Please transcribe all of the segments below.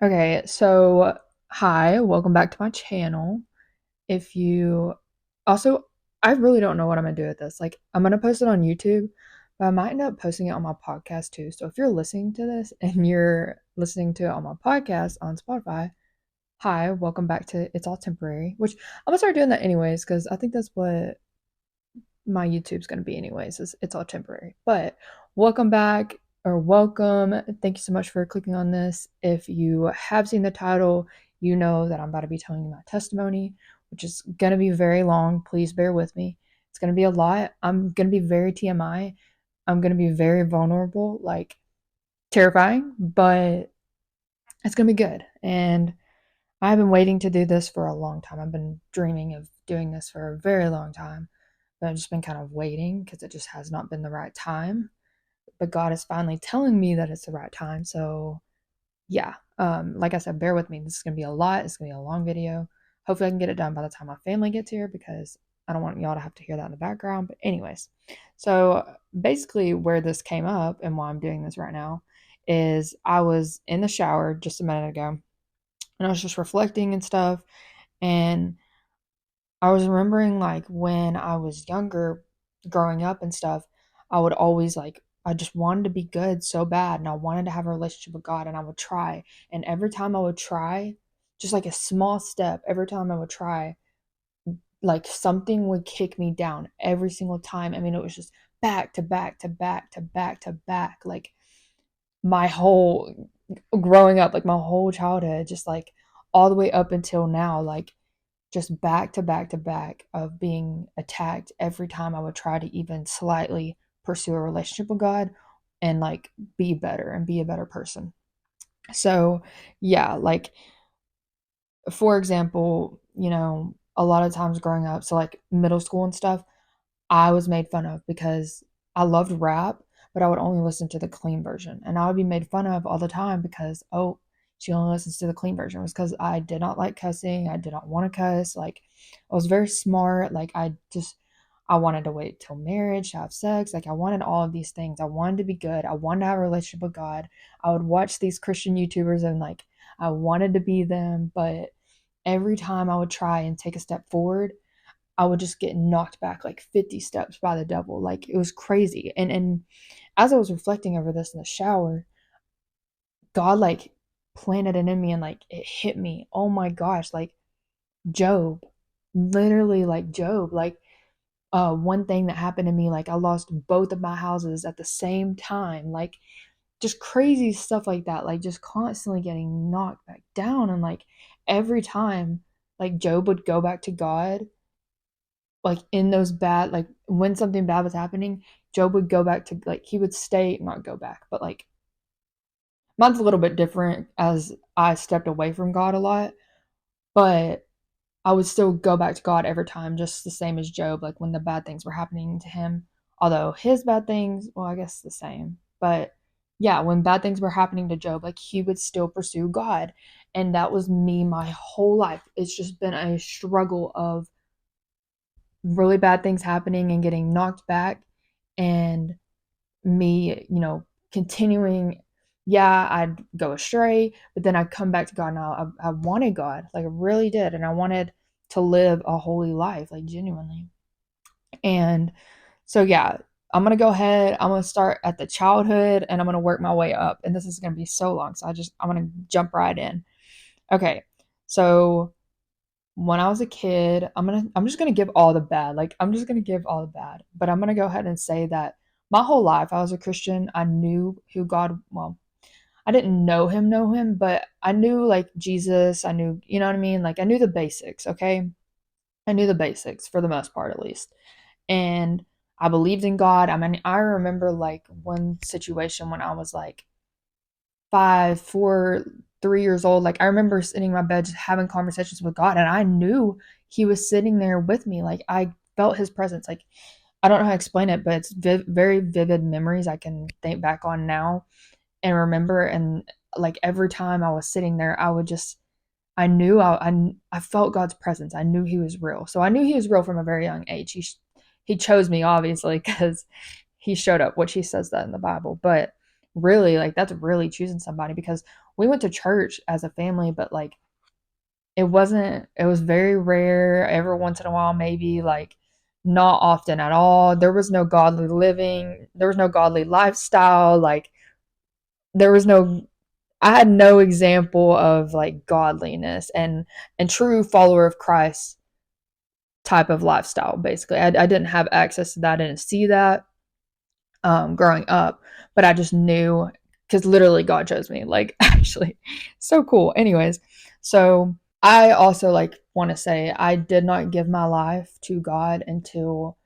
Okay, so hi, welcome back to my channel. If you also, I really don't know what I'm gonna do with this. Like, I'm gonna post it on YouTube, but I might end up posting it on my podcast too. So if you're listening to this and you're listening to it on my podcast on Spotify, hi, welcome back to It's All Temporary, which I'm gonna start doing that anyways, because I think that's what my YouTube's gonna be anyways, is It's All Temporary. But welcome back or welcome. Thank you so much for clicking on this. If you have seen the title, you know that I'm about to be telling you my testimony, which is gonna be very long. Please bear with me. It's gonna be a lot. I'm gonna be very TMI. I'm gonna be very vulnerable, like terrifying, but it's gonna be good. And I've been waiting to do this for a long time. I've been dreaming of doing this for a very long time, but I've just been kind of waiting because it just has not been the right time. But God is finally telling me that it's the right time. So, yeah, like I said, bear with me. This is going to be a lot. It's going to be a long video. Hopefully, I can get it done by the time my family gets here because I don't want y'all to have to hear that in the background. But, anyways, so basically, where this came up and why I'm doing this right now is I was in the shower just a minute ago and I was just reflecting and stuff. And I was remembering like when I was younger, growing up and stuff, I would always like, I just wanted to be good so bad and I wanted to have a relationship with God and I would try. And every time I would try, just like a small step, every time I would try, like something would kick me down every single time. I mean, it was just back to back to back to back to back. Like my whole growing up, like my whole childhood, just like all the way up until now, like just back to back to back of being attacked every time I would try to even slightly pursue a relationship with God and like be better and be a better person. So, yeah, like for example, a lot of times growing up, so like middle school and stuff, I was made fun of because I loved rap, but I would only listen to the clean version. And I would be made fun of all the time because, oh, she only listens to the clean version. It was because I did not like cussing. I did not want to cuss. Like, I was very smart. Like, I wanted to wait till marriage to have sex. Like, I wanted all of these things. I wanted to be good. I wanted to have a relationship with God. I would watch these Christian YouTubers and, like, I wanted to be them. But every time I would try and take a step forward, I would just get knocked back like 50 steps by the devil. Like it was crazy. And as I was reflecting over this in the shower, God like planted it in me and like it hit me. Oh my gosh, like Job. Literally like Job. Like one thing that happened to me, like I lost both of my houses at the same time. Like just crazy stuff like that. Like just constantly getting knocked back down. And like every time like Job would go back to God, like in those bad, like when something bad was happening, Job would go back to, like, he would stay, not go back, but like mine's a little bit different as I stepped away from God a lot, but I would still go back to God every time, just the same as Job, like when the bad things were happening to him. Although his bad things, well, I guess the same. But yeah, when bad things were happening to Job, like he would still pursue God. And that was me my whole life. It's just been a struggle of really bad things happening and getting knocked back and me, continuing. Yeah, I'd go astray, but then I'd come back to God. Now I wanted God, like I really did, and I wanted to live a holy life, like genuinely. And so yeah, I'm gonna go ahead. I'm gonna start at the childhood, and I'm gonna work my way up. And this is gonna be so long, so I'm gonna jump right in. Okay, so when I was a kid, I'm just gonna give all the bad. Like I'm just gonna give all the bad. But I'm gonna go ahead and say that my whole life I was a Christian. I knew who God, well, I didn't know him, but I knew like Jesus. I knew, you know what I mean? Like I knew the basics, okay? I knew the basics for the most part at least. And I believed in God. I mean, I remember like one situation when I was like 5, 4, 3 years old. Like I remember sitting in my bed just having conversations with God, and I knew He was sitting there with me. Like I felt His presence. Like I don't know how to explain it, but it's very vivid memories I can think back on now and remember. And like every time I was sitting there, I would just I knew I felt God's presence. I knew He was real. So I knew He was real from a very young age. He chose me obviously because He showed up, which He says that in the Bible, but. really, like, that's really choosing somebody, because we went to church as a family, but, like, it was very rare, every once in a while, maybe, like, not often at all. There was no godly living, there was no godly lifestyle, like, there was no I had no example of, like, godliness and true follower of Christ type of lifestyle, basically. I didn't have access to that, I didn't see that, growing up, but I just knew, because literally God chose me, like, actually, so cool. Anyways, so I also, like, want to say I did not give my life to God until,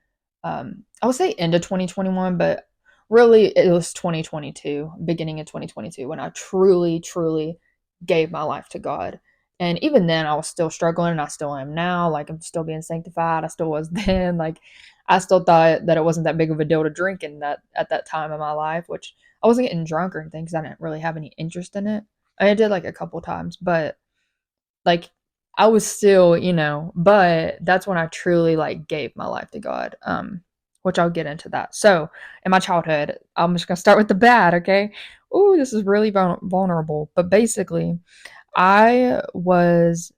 I would say end of 2021, but really it was 2022, beginning of 2022, when I truly, truly gave my life to God. And even then, I was still struggling, and I still am now. Like, I'm still being sanctified. I still was then. Like, I still thought that it wasn't that big of a deal to drink in that at that time of my life, which I wasn't getting drunk or anything because I didn't really have any interest in it. I did, like, a couple times, but, like, I was still, but that's when I truly, like, gave my life to God, which I'll get into that. So, in my childhood, I'm just gonna start with the bad, okay? Ooh, this is really vulnerable, but basically, I was,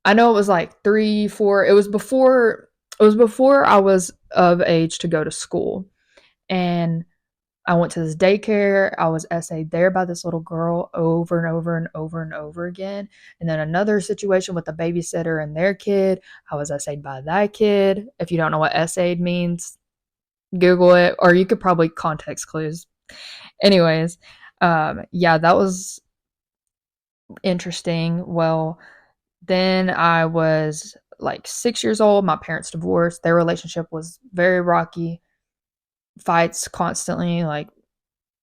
I know it was like 3, 4. It was before I was of age to go to school, and I went to this daycare. I was essayed there by this little girl over and over and over and over again. And then another situation with a babysitter and their kid. I was essayed by that kid. If you don't know what essayed means, Google it, or you could probably context clues. Anyways, yeah, that was interesting. Well, then I was like 6 years old. My parents divorced. Their relationship was very rocky, fights constantly, like,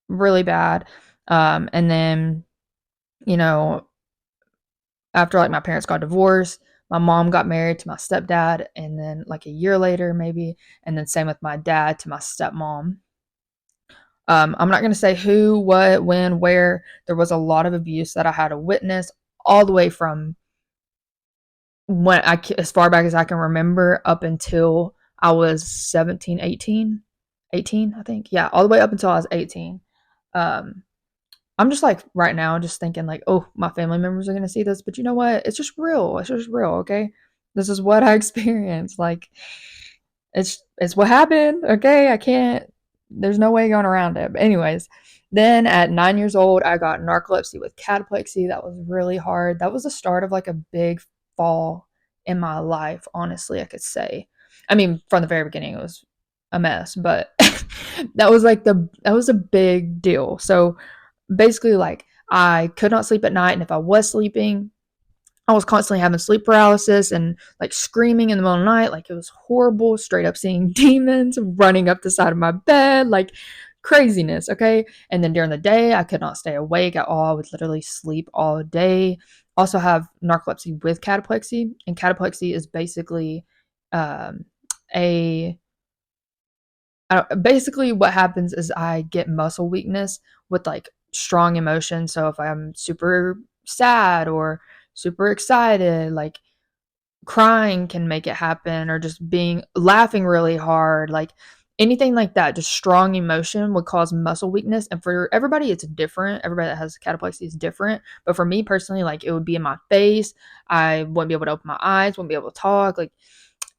really bad. And then, you know, after, like, my parents got divorced, my mom got married to my stepdad, and then, like, a year later, maybe, and then same with my dad to my stepmom. I'm not going to say who, what, when, where. There was a lot of abuse that I had to witness, all the way from as far back as I can remember, up until I was 17, 18, 18, I think. Yeah, all the way up until I was 18. Um, I'm just, like, right now, just thinking, like, oh, my family members are gonna see this, but you know what? It's just real. It's just real, okay? This is what I experienced. Like, it's what happened, okay? I can't. There's no way going around it. But anyways, then at 9 years old, I got narcolepsy with cataplexy. That was really hard. That was the start of, like, a big fall in my life. Honestly, I could say. I mean, from the very beginning, it was a mess, but that was a big deal. So basically, like, I could not sleep at night, and if I was sleeping, I was constantly having sleep paralysis and, like, screaming in the middle of the night. Like, it was horrible, straight up seeing demons running up the side of my bed, like, craziness, okay? And then during the day, I could not stay awake at all. I would literally sleep all day. Also have narcolepsy with cataplexy, and cataplexy is basically, um, a basically what happens is I get muscle weakness with, like, strong emotion. So if I'm super sad or super excited, like, crying can make it happen, or just being laughing really hard, like, anything like that, just strong emotion would cause muscle weakness. And for everybody, it's different. Everybody that has cataplexy is different. But for me personally, like, it would be in my face. I wouldn't be able to open my eyes, wouldn't be able to talk. Like,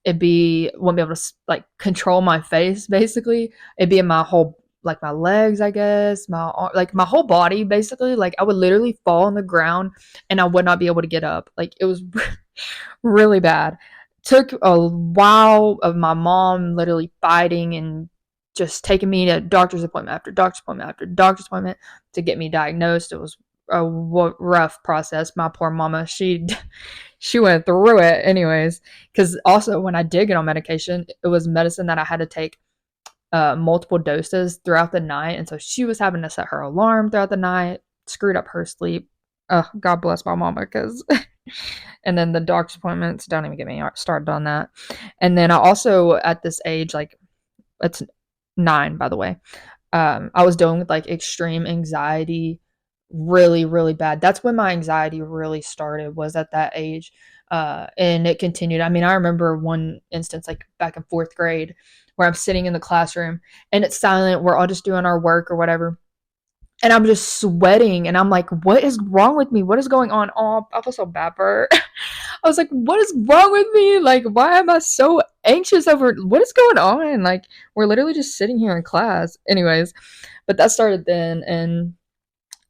wouldn't be able to, like, control my face, basically. It'd be in my whole, like, my legs, I guess, like, my whole body, basically. Like, I would literally fall on the ground, and I would not be able to get up. Like, it was really bad. Took a while of my mom literally fighting and just taking me to doctor's appointment after doctor's appointment after doctor's appointment to get me diagnosed. It was a rough process. My poor mama, she went through it anyways. Because also, when I did get on medication, it was medicine that I had to take multiple doses throughout the night, and so she was having to set her alarm throughout the night, screwed up her sleep. God bless my mama, because and then the doctor's appointments, don't even get me started on that. And then I also, at this age, like, it's 9, by the way, I was dealing with, like, extreme anxiety, really, really bad. That's when my anxiety really started, was at that age. And it continued. I mean, I remember one instance, like back in fourth grade, where I'm sitting in the classroom and it's silent. We're all just doing our work or whatever. And I'm just sweating. And I'm like, what is wrong with me? What is going on? Oh, I feel so bad for her. I was like, what is wrong with me? Like, why am I so anxious over what is going on? Like, we're literally just sitting here in class. Anyways, but that started then. And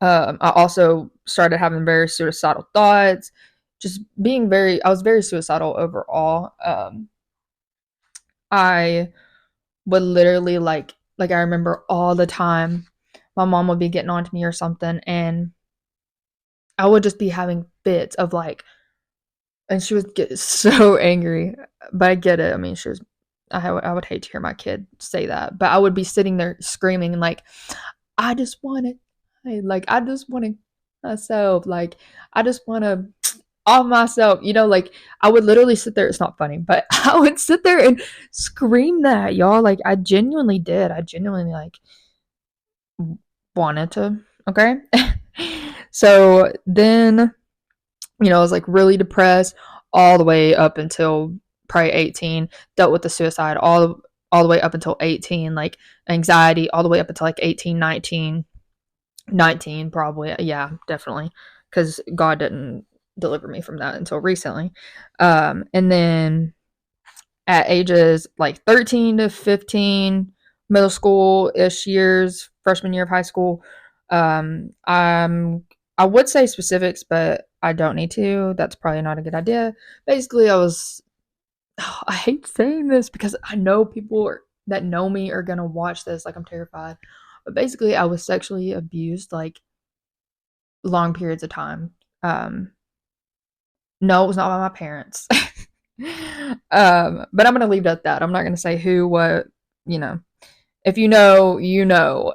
I also started having very suicidal thoughts, just being I was very suicidal overall. I would literally like I remember all the time my mom would be getting on to me or something, and I would just be having fits of like, and she would get so angry, but I get it. I mean, I would hate to hear my kid say that, but I would be sitting there screaming and like, I just want it. I just want to myself. Like, I just want to off myself. Like I would literally sit there. It's not funny, but I would sit there and scream that, y'all. Like, I genuinely did. I genuinely like wanted to. Okay. So then, I was like really depressed all the way up until probably 18, dealt with the suicide all the way up until 18, like anxiety all the way up until like 18, 19 probably. Yeah, definitely. Because God didn't deliver me from that until recently. And then at ages like 13 to 15, middle school ish years, freshman year of high school, I would say specifics, but I don't need to. That's probably not a good idea. Basically, I hate saying this because I know that know me are gonna watch this. Like, I'm terrified. But basically, I was sexually abused like long periods of time. Um, no, it was not by my parents. But I'm gonna leave it at that. I'm not gonna say who, what, you know. If you know, you know.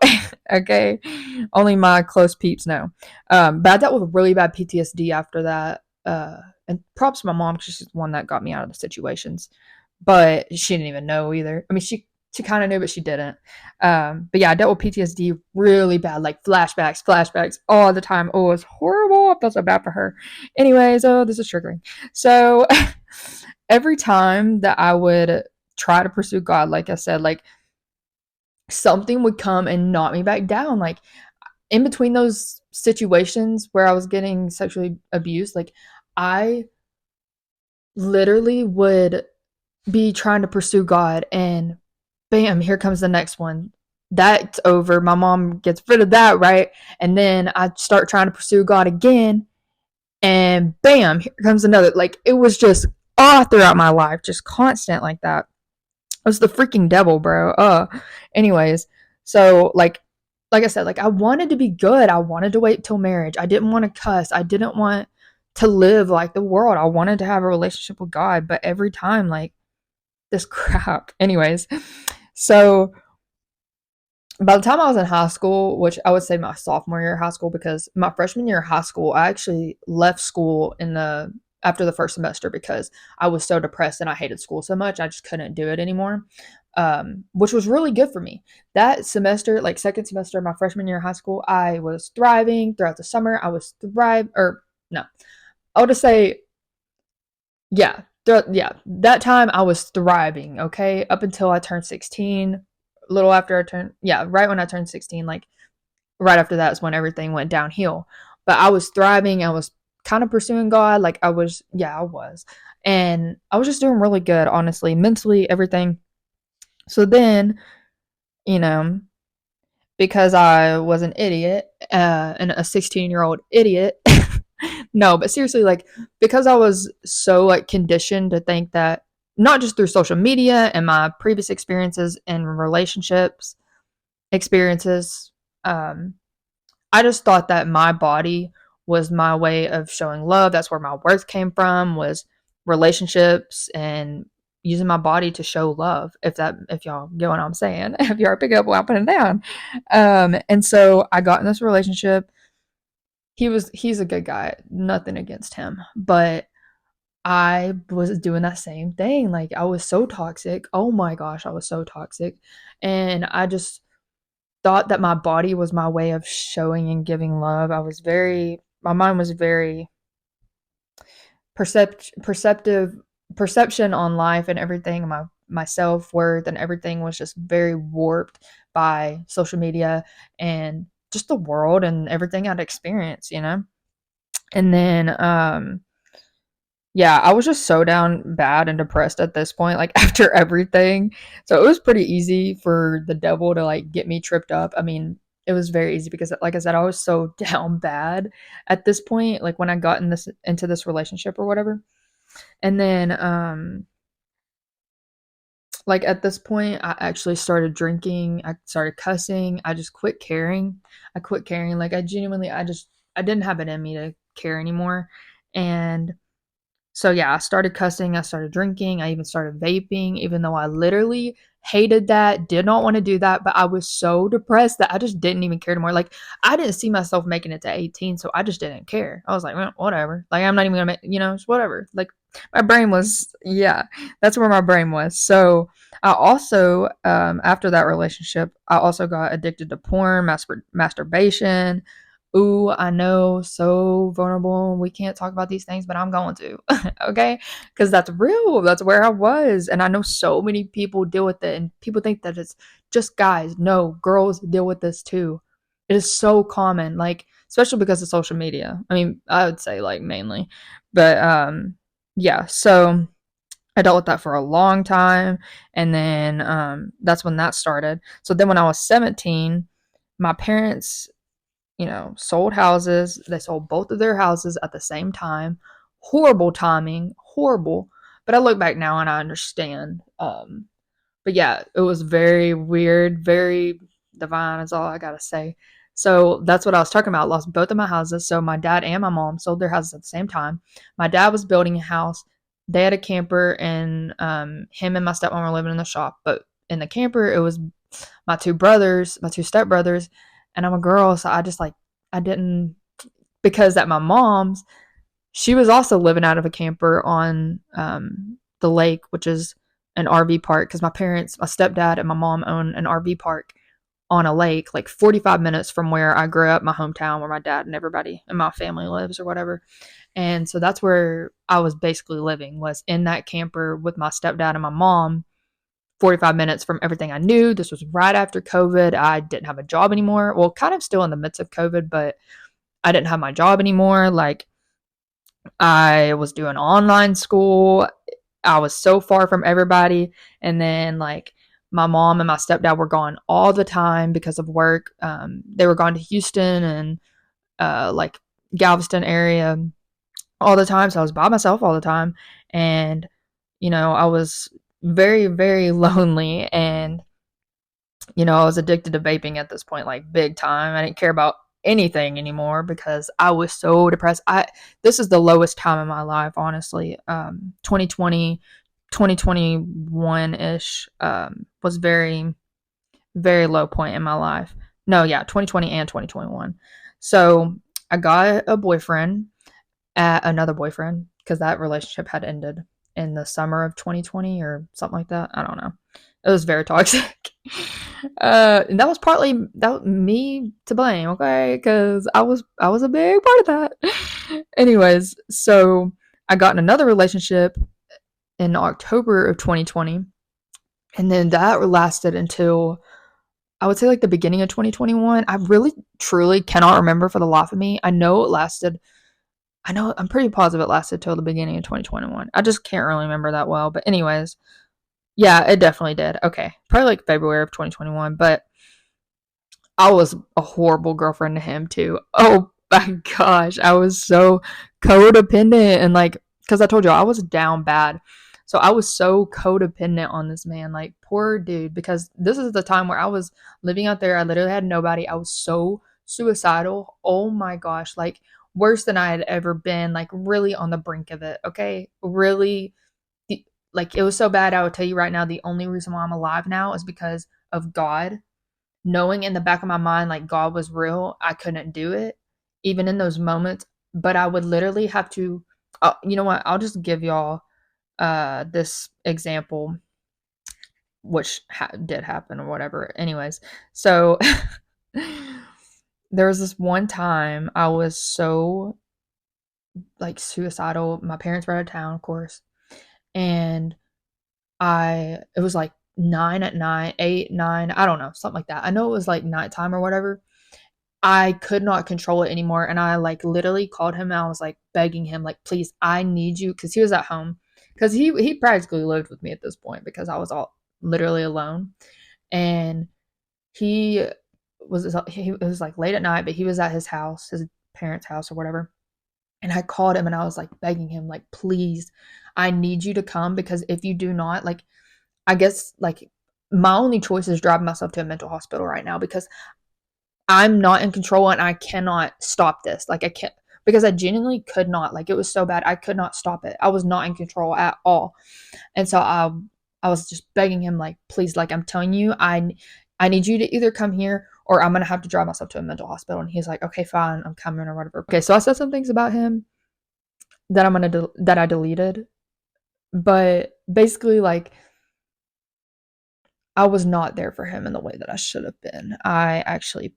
Okay? Only my close peeps know. But I dealt with really bad PTSD after that. And props to my mom because she's the one that got me out of the situations. But she didn't even know either. I mean, she kind of knew, but she didn't. But yeah, I dealt with PTSD really bad, like flashbacks all the time. Oh, it was horrible. I felt so bad for her. Anyways, oh, this is triggering. So every time that I would try to pursue God, like I said, like something would come and knock me back down. Like in between those situations where I was getting sexually abused, like I literally would be trying to pursue God and bam, here comes the next one. That's over. My mom gets rid of that, right? And then I start trying to pursue God again and bam, here comes another. Like it was just all throughout my life, just constant like that. It was the freaking devil, bro. Anyways, so like I said, like I wanted to be good. I wanted to wait till marriage. I didn't want to cuss. I didn't want to live like the world. I wanted to have a relationship with God, but every time like this crap. Anyways, so by the time I was in high school, which I would say my sophomore year of high school, because my freshman year of high school, I actually left school after the first semester because I was so depressed and I hated school so much I just couldn't do it anymore. Which was really good for me. That semester, like second semester of my freshman year of high school, I was thriving throughout the summer. I was or no, I'll just say yeah, yeah. That time I was thriving, okay? Up until I turned 16, a little after I turned, yeah, right when I turned 16, like right after that is when everything went downhill. But I was thriving. I was kind of pursuing God. Like I was. And I was just doing really good, honestly, mentally, everything. So then, you know, because I was an idiot, and a 16-year-old idiot. No, but seriously, like because I was so like conditioned to think that not just through social media and my previous experiences and relationships experiences, um, I just thought that my body was my way of showing love. That's where my worth came from, was relationships and using my body to show love. If y'all get what I'm saying, if you are picking up what I'm putting down. And so I got in this relationship. He's a good guy, nothing against him, but I was doing that same thing. Like I was so toxic. Oh my gosh, I was so toxic. And I just thought that my body was my way of showing and giving love. My mind was very perceptive perception on life and everything, my self-worth and everything was just very warped by social media and just the world and everything I'd experienced, you know? And then yeah, I was just so down bad and depressed at this point, like after everything. So it was pretty easy for the devil to like get me tripped up. I mean, it was very easy because like I said, I was so down bad at this point, like when I got into this relationship or whatever. And then like at this point I actually started drinking, I started cussing, I just quit caring. I quit caring. Like I genuinely I didn't have it in me to care anymore. And so yeah, I started cussing, I started drinking, I even started vaping, even though I literally hated that, did not want to do that, but I was so depressed that I just didn't even care anymore. Like I didn't see myself making it to 18, so I just didn't care. I was like, well, whatever. Like I'm not even gonna make, it's whatever. Like my brain was, yeah, that's where my brain was. So I also, after that relationship, I also got addicted to porn, masturbation. Ooh, I know, so vulnerable. We can't talk about these things, but I'm going to. Okay? Because that's real. That's where I was. And I know so many people deal with it, and people think that it's just guys. No, girls deal with this too. It is so common, like, especially because of social media. I mean, I would say, like, mainly. But, yeah, so I dealt with that for a long time. And then that's when that started. So then when I was 17, my parents sold houses. They sold both of their houses at the same time. Horrible timing, horrible. But I look back now and I understand. But yeah, it was very weird, very divine, is all I gotta say. So that's what I was talking about. I lost both of my houses. So my dad and my mom sold their houses at the same time. My dad was building a house. They had a camper, and him and my stepmom were living in the shop. But in the camper, it was my two brothers, my two stepbrothers, and I'm a girl, so I just like I didn't because at my mom's, she was also living out of a camper on the lake, which is an RV park. Because my parents, my stepdad and my mom own an RV park on a lake, like 45 minutes from where I grew up, my hometown, where my dad and everybody in my family lives or whatever. And so that's where I was basically living, was in that camper with my stepdad and my mom, 45 minutes from everything I knew. This was right after COVID. I didn't have a job anymore. Well, kind of still in the midst of COVID, but I didn't have my job anymore. Like, I was doing online school. I was so far from everybody. And then, like, my mom and my stepdad were gone all the time because of work. They were gone to Houston and, like, Galveston area all the time. So I was by myself all the time. And, I was very, very lonely. And I was addicted to vaping at this point, like big time. I didn't care about anything anymore because I was so depressed. This is the lowest time in my life, honestly. 2020, 2021 ish was very, very low point in my life. No, yeah, 2020 and 2021. So I got a boyfriend, another boyfriend, because that relationship had ended in the summer of 2020 or something like that. I don't know. It was very toxic. And that was partly that me to blame, okay? Because I was a big part of that. Anyways, so I got in another relationship in October of 2020, and then that lasted until I would say like the beginning of 2021. I really truly cannot remember for the life of me. I'm pretty positive it lasted till the beginning of 2021. I just can't really remember that well. But anyways, yeah, it definitely did. Okay. Probably like February of 2021. But I was a horrible girlfriend to him too. Oh my gosh. I was so codependent and like, because I told you I was down bad. So I was so codependent on this man. Like, poor dude, because this is the time where I was living out there. I literally had nobody. I was so suicidal. Oh my gosh. Like, worse than I had ever been. Like, really on the brink of it. Okay. Really. Like, it was so bad. I would tell you right now, the only reason why I'm alive now is because of God. Knowing in the back of my mind, like, God was real, I couldn't do it, even in those moments. But I would literally have to, you know what? I'll just give y'all this example, which did happen or whatever. Anyways, so there was this one time I was so like suicidal. My parents were out of town, of course, and it was like 9 at night, 8, 9, I don't know, something like that. I know it was like nighttime or whatever. I could not control it anymore, and I like literally called him and I was like begging him, like, please, I need you, because he was at home, because he practically lived with me at this point because I was all literally alone, and he it was like late at night, but he was at his house, his parents' house or whatever, and I called him and I was like begging him, like, please, I need you to come, because if you do not, like, I guess like my only choice is driving myself to a mental hospital right now, because I'm not in control and I cannot stop this. Like, I can't, because I genuinely could not. Like, it was so bad. I could not stop it. I was not in control at all. And so I was just begging him, like, please, like, I'm telling you, I need you to either come here or I'm gonna have to drive myself to a mental hospital. And he's like, okay, fine, I'm coming or whatever. Okay, so I said some things about him that that I deleted, but basically, like, I was not there for him in the way that I should have been. I actually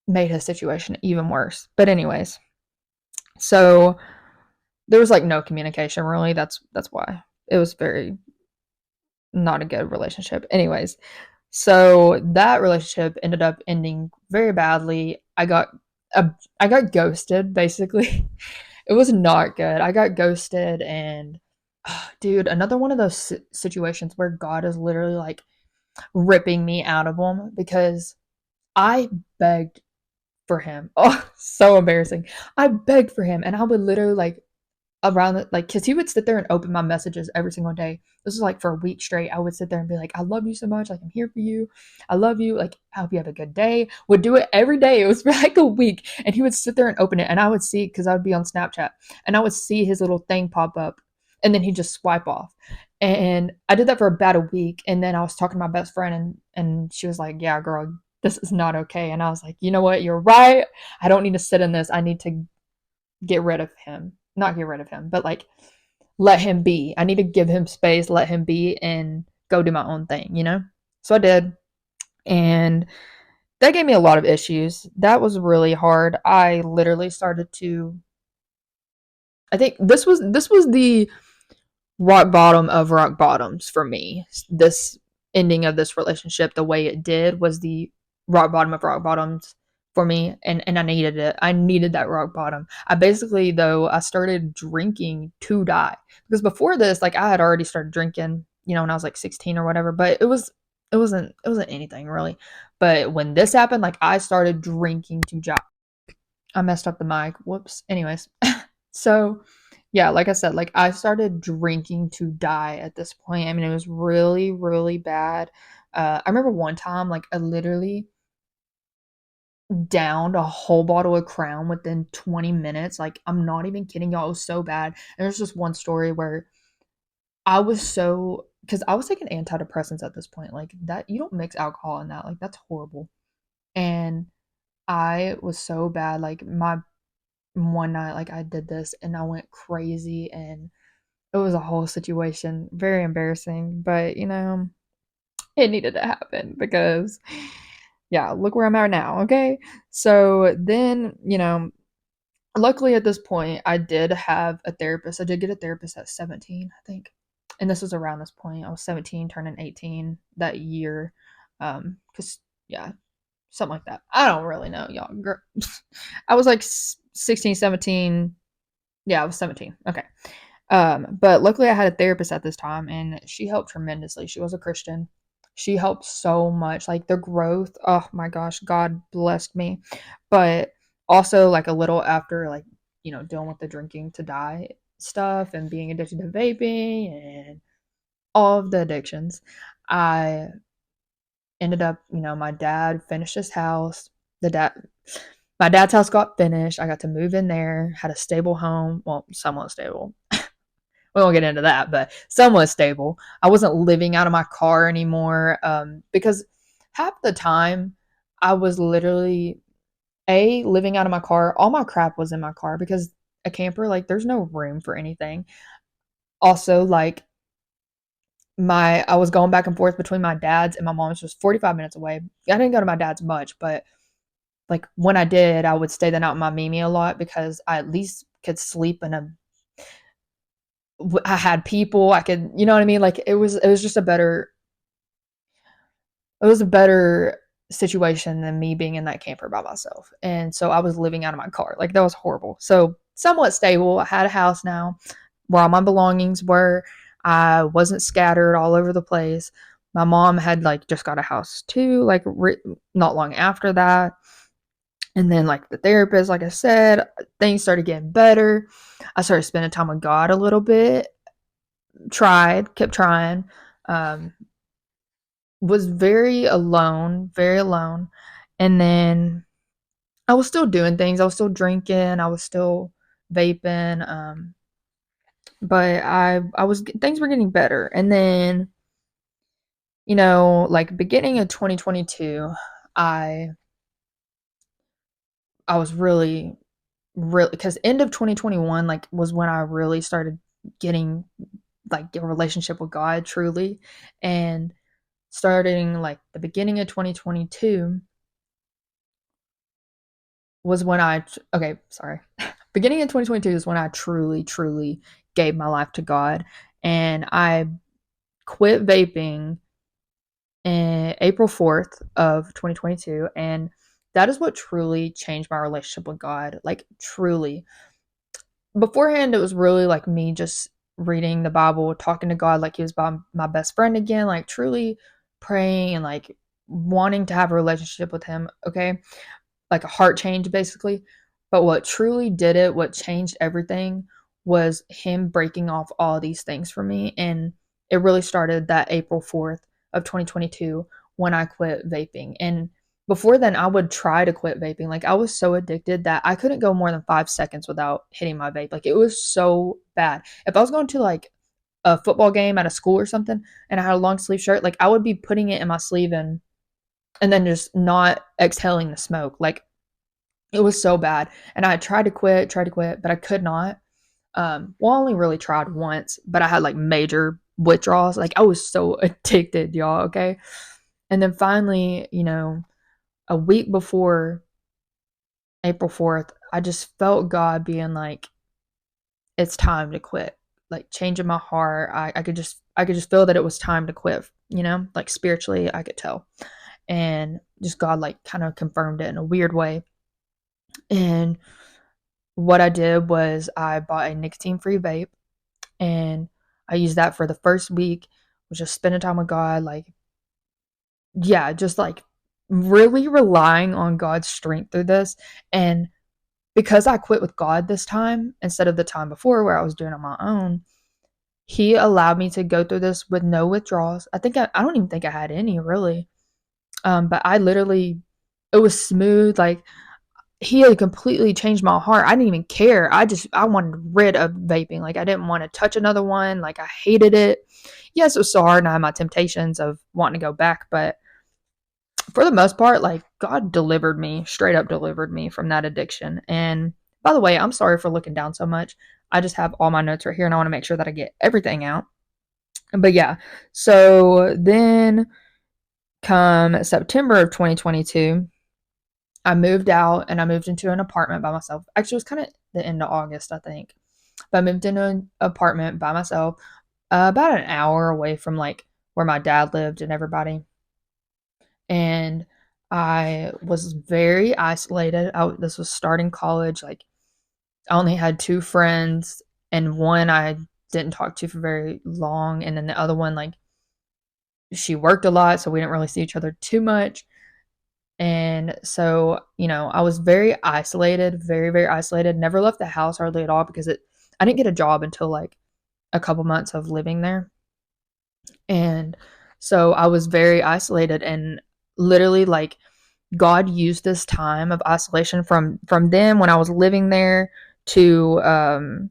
made his situation even worse. But anyways, so there was like no communication really. That's why it was very not a good relationship. Anyways, so that relationship ended up ending very badly. I got ghosted basically. It was not good. I got ghosted, and dude, another one of those situations where God is literally like ripping me out of them, because I begged for him. Oh, so embarrassing. I begged for him, and I would literally like around the, like, because he would sit there and open my messages every single day. This was like for a week straight. I would sit there and be like, I love you so much. Like, I'm here for you. I love you. Like, I hope you have a good day. Would do it every day. It was for like a week. And he would sit there and open it. And I would see, because I would be on Snapchat, and I would see his little thing pop up. And then he'd just swipe off. And I did that for about a week. And then I was talking to my best friend, and she was like, yeah, girl, this is not okay. And I was like, you know what? You're right. I don't need to sit in this. I need to get rid of him. Not get rid of him, but like let him be. I need to give him space, let him be, and go do my own thing, you know? So I did. And that gave me a lot of issues. That was really hard. I literally started to I think this was the rock bottom of rock bottoms for me. This ending of this relationship, the way it did, was the rock bottom of rock bottoms for me, and I needed it. I needed that rock bottom. I basically, though, I started drinking to die, because before this, like, I had already started drinking, when I was like 16 or whatever, but it wasn't anything really. But when this happened, like, I started drinking to die. I messed up the mic. Whoops. Anyways, so yeah, like I said, like, I started drinking to die at this point. I mean, it was really, really bad. I remember one time, like, I literally downed a whole bottle of Crown within 20 minutes. Like, I'm not even kidding y'all. It was so bad. And there's just one story where I was so, because I was taking antidepressants at this point. Like, that, you don't mix alcohol in that. Like, that's horrible. And I was so bad. Like, my one night, like, I did this and I went crazy, and it was a whole situation. Very embarrassing, but it needed to happen, because yeah, look where I'm at now, okay? So then, luckily at this point, I did have a therapist. I did get a therapist at 17, I think. And this was around this point. I was 17, turning 18 that year. Cuz yeah, something like that. I don't really know, y'all. I was like 16, 17. Yeah, I was 17. Okay. But luckily I had a therapist at this time, and she helped tremendously. She was a Christian. She helped so much. Like, the growth, oh my gosh, God blessed me. But also, like, a little after, like, dealing with the drinking to die stuff and being addicted to vaping and all of the addictions, I ended up, my dad finished his house. The dad My dad's house got finished. I got to move in there, had a stable home. Well, somewhat stable. We won't get into that, but somewhat stable. I wasn't living out of my car anymore, because half the time I was literally living out of my car. All my crap was in my car, because a camper, like, there's no room for anything. Also, like, I was going back and forth between my dad's and my mom's, just 45 minutes away. I didn't go to my dad's much, but like, when I did, I would stay the night with my Mimi a lot, because I at least could sleep in a I had people, I could, you know what I mean? Like it was just a better it was a better situation than me being in that camper by myself. And so I was living out of my car. Like that was horrible. So somewhat stable. I had a house now where all my belongings were. I wasn't scattered all over the place. My mom had like just got a house too, like not long after that. And then like the therapist, like I said, things started getting better. I started spending time with God a little bit. Kept trying. Um, was very alone. And then I was still doing things. I was still drinking. I was still vaping. But I was things were getting better. And then, like beginning of 2022, I I was really because end of 2021 like was when I really started getting like a relationship with God truly. And starting like the beginning of 2022 was when okay, sorry. Beginning in 2022 is when I truly gave my life to God, and I quit vaping in April 4th of 2022, and that is what truly changed my relationship with God, like truly. Beforehand it was really like me just reading the Bible, talking to God like he was my best friend again, like truly praying and like wanting to have a relationship with him, okay? Like a heart change basically. But what truly did it, what changed everything was him breaking off all these things for me. And it really started that April 4th of 2022 when I quit vaping. And before then I would try to quit vaping. Like I was so addicted that I couldn't go more than 5 seconds without hitting my vape. Like it was so bad. If I was going to like a football game at a school or something and I had a long sleeve shirt, like I would be putting it in my sleeve and then just not exhaling the smoke. Like it was so bad. And I tried to quit, but I could not. Well, I only really tried once, but I had like major withdrawals. Like I was so addicted, y'all, okay? And then finally, a week before April 4th, I just felt God being like, it's time to quit. Like changing my heart. I could just feel that it was time to quit, like spiritually I could tell. And just God like kind of confirmed it in a weird way. And what I did was I bought a nicotine free vape and I used that for the first week, was just spending time with God, like, yeah, just like really relying on God's strength through this. And because I quit with God this time instead of the time before where I was doing it on my own, He allowed me to go through this with no withdrawals. I don't even think I had any really. But I literally, it was smooth. Like he had completely changed my heart. I didn't even care. I wanted rid of vaping. Like I didn't want to touch another one. Like I hated it. Yes, it was so hard and I had my temptations of wanting to go back, but for the most part, like God delivered me, straight up delivered me from that addiction. And by the way, I'm sorry for looking down so much. I just have all my notes right here and I want to make sure that I get everything out. But yeah, so then come September of 2022, I moved out and I moved into an apartment by myself. Actually, it was kind of the end of August, I think. But I moved into an apartment by myself, about an hour away from like where my dad lived and everybody. And I was very isolated. This was starting college. Like I only had two friends, and one I didn't talk to for very long, and then the other one, like she worked a lot, so we didn't really see each other too much. And so, I was very isolated, very, very isolated. Never left the house hardly at all because I didn't get a job until like a couple months of living there. And so I was very isolated and literally like God used this time of isolation from then when I was living there to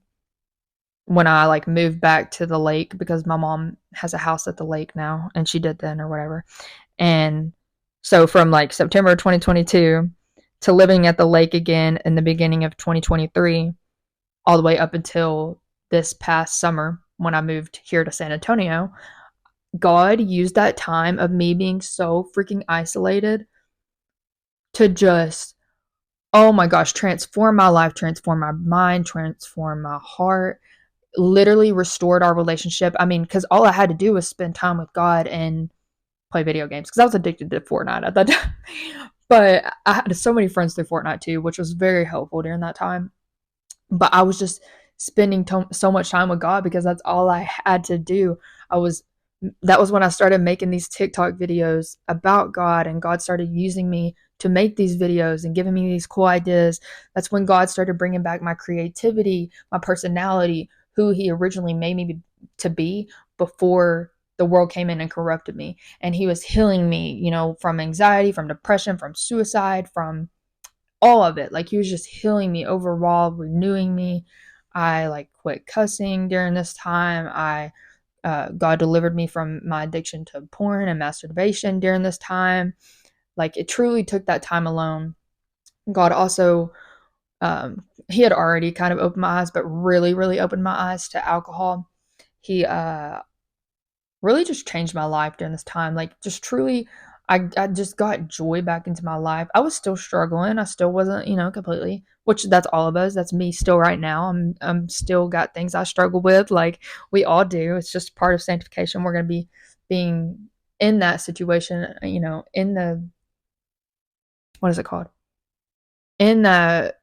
when I like moved back to the lake because my mom has a house at the lake now and she did then or whatever. And so from like September 2022 to living at the lake again in the beginning of 2023, all the way up until this past summer when I moved here to San Antonio, God used that time of me being so freaking isolated to just oh my gosh, transformed my life, transformed my mind, transformed my heart, literally restored our relationship. I mean, because all I had to do was spend time with God and play video games because I was addicted to Fortnite at that time. But I had so many friends through Fortnite too, which was very helpful during that time. But I was just spending so much time with God because that's all I had to do. I was that was when I started making these TikTok videos about God, and God started using me to make these videos and giving me these cool ideas. That's when God started bringing back my creativity, my personality, who he originally made me to be before the world came in and corrupted me. And he was healing me, from anxiety, from depression, from suicide, from all of it. Like he was just healing me overall, renewing me. I like quit cussing during this time. I God delivered me from my addiction to porn and masturbation during this time. Like it truly took that time alone. God also, he had already kind of opened my eyes, but really, really opened my eyes to alcohol. He really just changed my life during this time. Like just truly, I just got joy back into my life. I was still struggling. I still wasn't, completely, which that's all of us. That's me still right now. I'm still got things I struggle with. Like we all do. It's just part of sanctification. We're gonna be being in that situation, in the what is it called? In the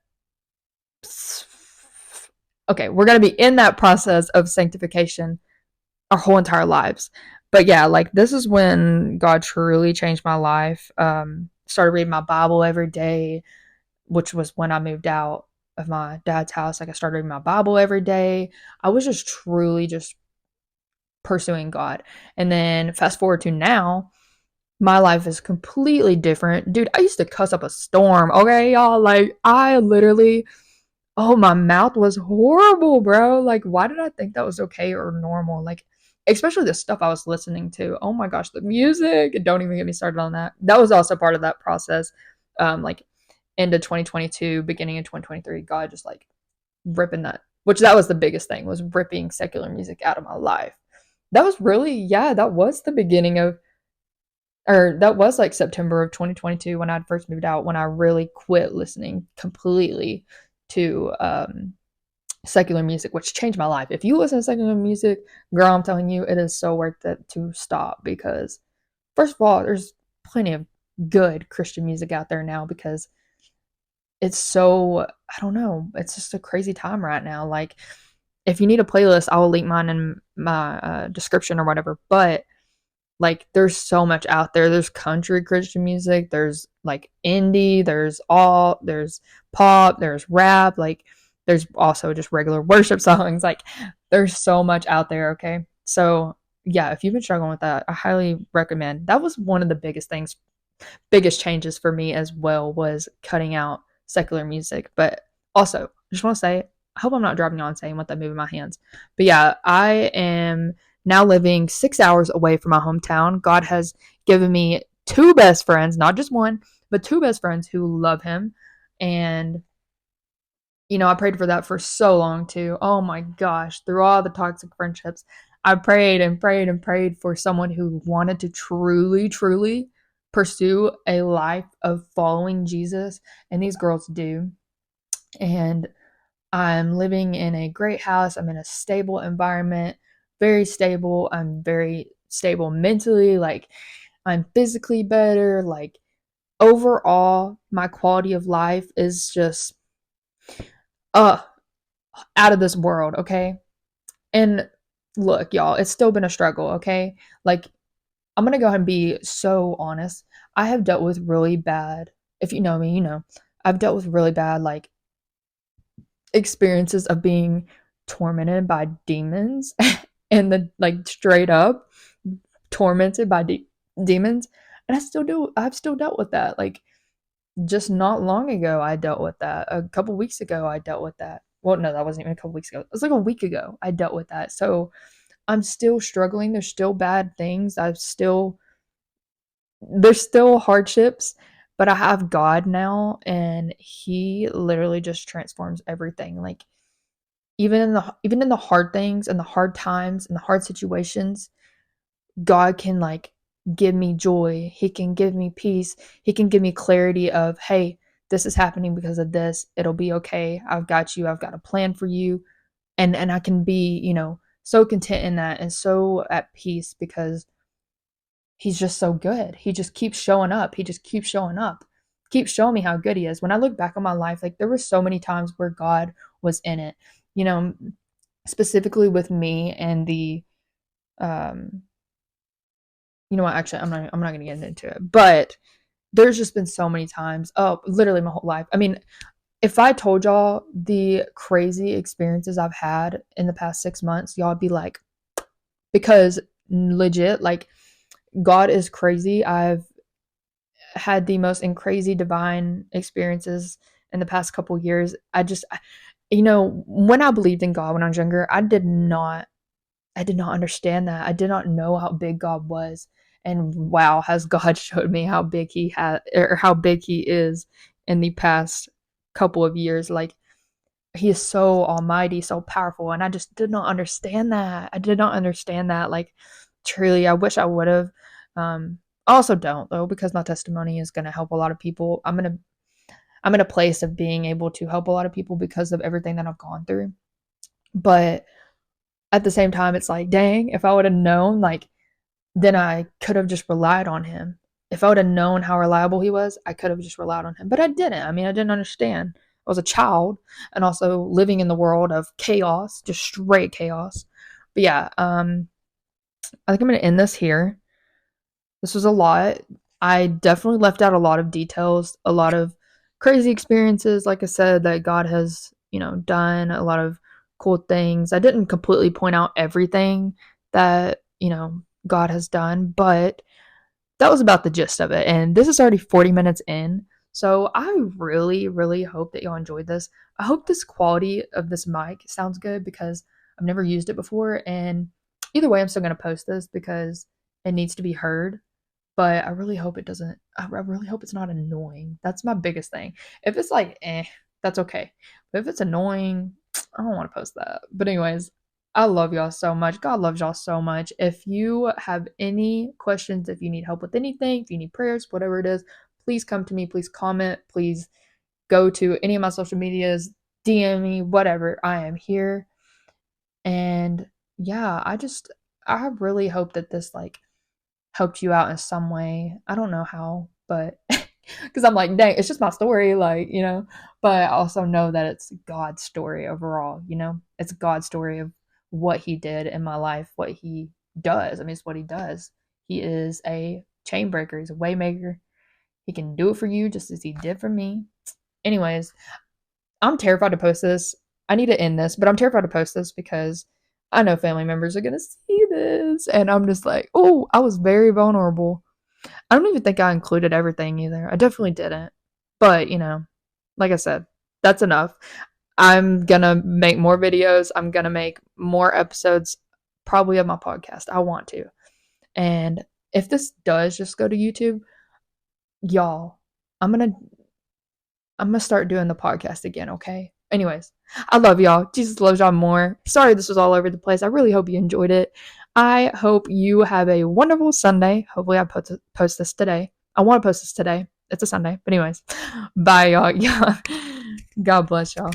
okay, we're gonna be in that process of sanctification our whole entire lives. But yeah, like this is when God truly changed my life. Started reading my Bible every day, which was when I moved out of my dad's house. Like I started reading my Bible every day. I was just truly just pursuing God. And then fast forward to now, my life is completely different. Dude, I used to cuss up a storm. Okay, y'all. Like I literally oh, my mouth was horrible, bro. Like, why did I think that was okay or normal? Like, especially the stuff I was listening to. Oh my gosh, the music. Don't even get me started on that. That was also part of that process. Like into 2022, beginning of 2023, God just like ripping that, which that was the biggest thing, was ripping secular music out of my life. That was really, yeah, that was the beginning of, or that was like September of 2022 when I'd first moved out, when I really quit listening completely to secular music, which changed my life. If you listen to secular music, girl, I'm telling you, it is so worth it to stop because, first of all, there's plenty of good Christian music out there now because it's so, I don't know, it's just a crazy time right now. Like, if you need a playlist, I will link mine in my description or whatever. But like, there's so much out there. There's country Christian music, there's like indie, there's pop, there's rap, like there's also just regular worship songs. Like there's so much out there, okay? So yeah, if you've been struggling with that, I highly recommend. That was one of the biggest changes for me as well, was cutting out secular music. But also, I just want to say, I hope I'm not driving on saying what that moving my hands. But yeah, I am now living 6 hours away from my hometown. God has given me two best friends, not just one, but two best friends who love him. And I prayed for that for so long too. Oh my gosh, through all the toxic friendships, I prayed and prayed and prayed for someone who wanted to truly, truly pursue a life of following Jesus. And these girls do. And I'm living in a great house. I'm in a stable environment, very stable. I'm very stable mentally. Like, I'm physically better. Like, overall, my quality of life is just, uh, out of this world, okay? And look, y'all, it's still been a struggle, okay? Like, I'm gonna go ahead and be so honest. I have dealt with really bad, if you know me, I've dealt with really bad, like, experiences of being tormented by demons and the like straight up tormented by demons. And I've still dealt with that. Like, just not long ago, I dealt with that. A couple weeks ago, I dealt with that. Well, no, that wasn't even a couple weeks ago. It was like a week ago I dealt with that. So I'm still struggling. There's still bad things. There's still hardships, but I have God now, and he literally just transforms everything. Like, even in the hard things and the hard times and the hard situations, God can like give me joy. He can give me peace. He can give me clarity of, hey, this is happening because of this. It'll be okay. I've got you. I've got a plan for you. And I can be, so content in that and so at peace because he's just so good. He just keeps showing up. He just keeps showing up. Keeps showing me how good he is. When I look back on my life, like there were so many times where God was in it. You know, specifically with me and the um you know what, actually I'm not gonna get into it. But there's just been so many times, oh, literally my whole life. I mean, if I told y'all the crazy experiences I've had in the past 6 months, y'all would be like, because legit, like God is crazy. I've had the most crazy divine experiences in the past couple years. When I believed in God when I was younger, I did not understand that. I did not know how big God was. And wow, has God showed me how big he had or how big he is in the past couple of years. Like he is so almighty, so powerful, and I just did not understand that. I did not understand that. Like truly, I wish I would have. I also don't though, because my testimony is going to help a lot of people. I'm in a place of being able to help a lot of people because of everything that I've gone through. But at the same time, it's like, dang, if I would have known, like, then I could have just relied on him. If I would have known how reliable he was, I could have just relied on him. But I didn't. I mean, I didn't understand. I was a child and also living in the world of chaos, just straight chaos. But yeah, I think I'm going to end this here. This was a lot. I definitely left out a lot of details, a lot of crazy experiences, like I said, that God has, done, a lot of cool things. I didn't completely point out everything that, God has done, but that was about the gist of it. And this is already 40 minutes in. So I really, really hope that y'all enjoyed this. I hope this quality of this mic sounds good because I've never used it before. And either way, I'm still going to post this because it needs to be heard. But I really hope it doesn't, I really hope it's not annoying. That's my biggest thing. If it's like, that's okay. But if it's annoying, I don't want to post that. But anyways, I love y'all so much. God loves y'all so much. If you have any questions, if you need help with anything, if you need prayers, whatever it is, please come to me. Please comment. Please go to any of my social medias, DM me, whatever. I am here. And yeah, I really hope that this like helped you out in some way. I don't know how, but because I'm like, dang, it's just my story, like, but I also know that it's God's story overall, it's God's story of what he did in my life, what he does. I mean, it's what he does. He is a chain breaker, he's a way maker. He can do it for you just as he did for me. Anyways, I'm terrified to post this. I need to end this, but I'm terrified to post this because I know family members are going to see this. And I'm just like, oh, I was very vulnerable. I don't even think I included everything either. I definitely didn't. But, like I said, that's enough. I'm going to make more videos. I'm going to make more episodes, probably of my podcast. I want to. And if this does just go to YouTube, y'all, I'm going to start doing the podcast again, okay? Anyways, I love y'all. Jesus loves y'all more. Sorry this was all over the place. I really hope you enjoyed it. I hope you have a wonderful Sunday. Hopefully I post this today. I want to post this today. It's a Sunday. But anyways, bye y'all. Yeah. God bless y'all.